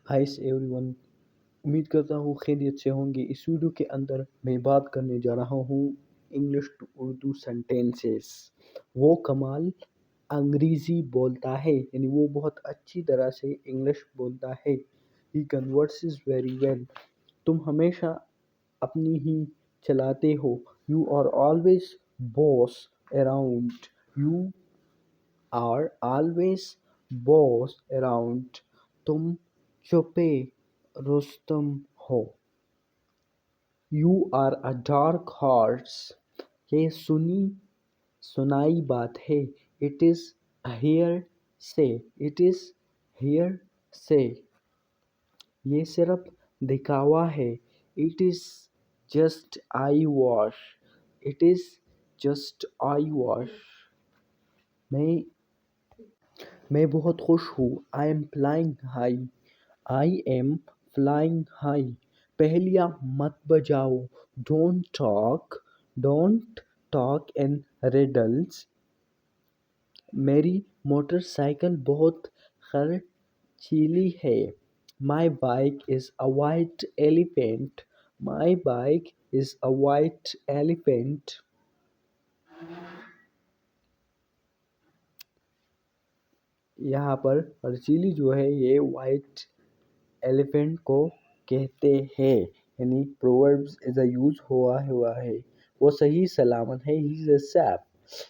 Hi everyone, उम्मीद करता हूँ खैरियत से होंगे। इस वीडियो के अंदर मैं बात करने जा रहा हूँ इंग्लिश टू उर्दू सेंटेंसेस। वो कमाल अंग्रेज़ी बोलता है, यानी वो बहुत अच्छी तरह से इंग्लिश बोलता है। ही कन्वर्सेस वेरी वेल। तुम हमेशा अपनी ही चलाते हो। You are always boss around. यू are always boss around. तुम चुपे रुस्तम हो। You are a dark horse. ये सुनी सुनाई बात है। It is hearsay. It is hearsay. ये सिर्फ दिखावा है। It is just eyewash. It is just eyewash. मैं बहुत खुश हूँ। I am flying high. I am flying high. पहेलियाँ मत बजाओ। Don't talk in riddles. मेरी मोटरसाइकिल बहुत खर्चीली है। My bike is a white elephant. My bike is a white elephant. यहाँ पर खर्चीली जो है ये वाइट एलिफेंट को कहते हैं, यानी प्रोवर्ब्स इज यूज हुआ है। वो सही सलामत है। He is safe.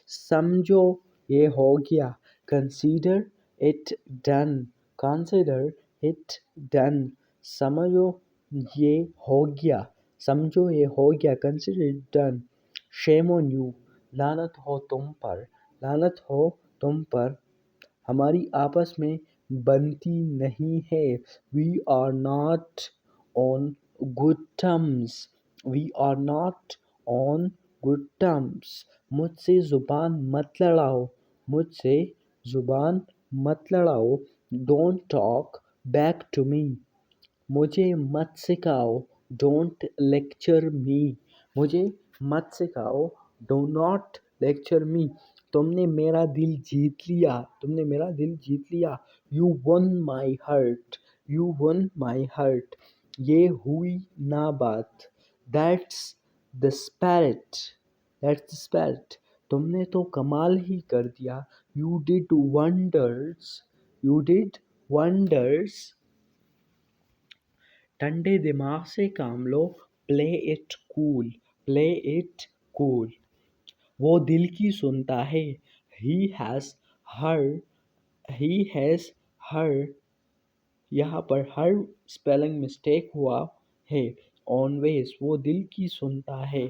समझो ये हो गया। Consider it done. Consider it done. समझो ये हो गया। समझो ये हो गया। Consider it done. Shame on you. लानत हो तुम पर। लानत हो तुम पर। हमारी आपस में बनती नहीं है। We are not on good terms. We are not on good terms. मुझसे ज़ुबान मत लड़ाओ। मुझसे ज़ुबान मत लड़ाओ। Don't talk back to me. मुझे मत सिखाओ। Don't lecture me. मुझे मत सिखाओ। Do not lecture me. तुमने मेरा दिल जीत लिया। तुमने मेरा दिल जीत लिया। You won my heart. You won my heart. ये हुई ना बात। That's the spirit. That's the spirit. तुमने तो कमाल ही कर दिया। You did wonders. You did wonders. ठंडे दिमाग से काम लो। Play it cool. Play it cool. वो दिल की सुनता है। He has her. He has her. यहाँ पर हर स्पेलिंग मिस्टेक हुआ है। ऑलवेज। वो दिल की सुनता है।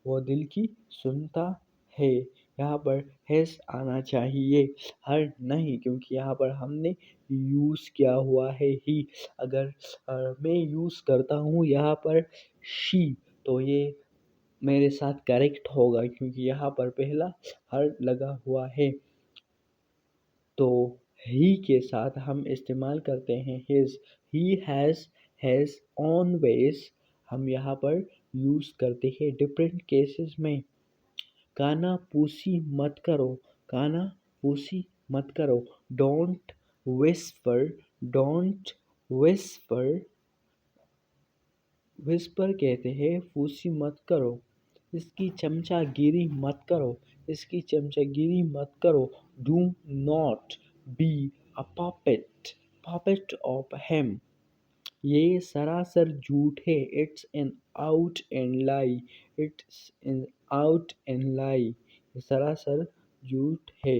वो दिल की सुनता है। यहाँ पर हैज़ आना चाहिए, हर नहीं, क्योंकि यहाँ पर हमने यूज़ किया हुआ है ही। अगर मैं यूज़ करता हूँ यहाँ पर शी, तो ये मेरे साथ करेक्ट होगा, क्योंकि यहाँ पर पहला हर लगा हुआ है। तो ही के साथ हम इस्तेमाल करते हैं हिज। ही हैज़ ऑलवेज हम यहाँ पर यूज़ करते हैं डिफरेंट केसेस में। काना पूसी मत करो। काना पूसी मत करो। Don't whisper. Don't whisper. Whisper कहते हैं फूसी मत करो। इसकी चमचागिरी मत करो। इसकी चमचागिरी मत करो। Do not be a puppet of him. ये सरासर झूठ है। It's an out and lie. It's an out and lie. ये सरासर झूठ है।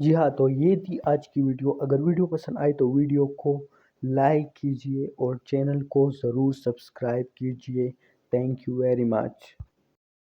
जी हाँ, तो ये थी आज की वीडियो। अगर वीडियो पसंद आए तो वीडियो को लाइक कीजिए और चैनल को ज़रूर सब्सक्राइब कीजिए। Thank you very much.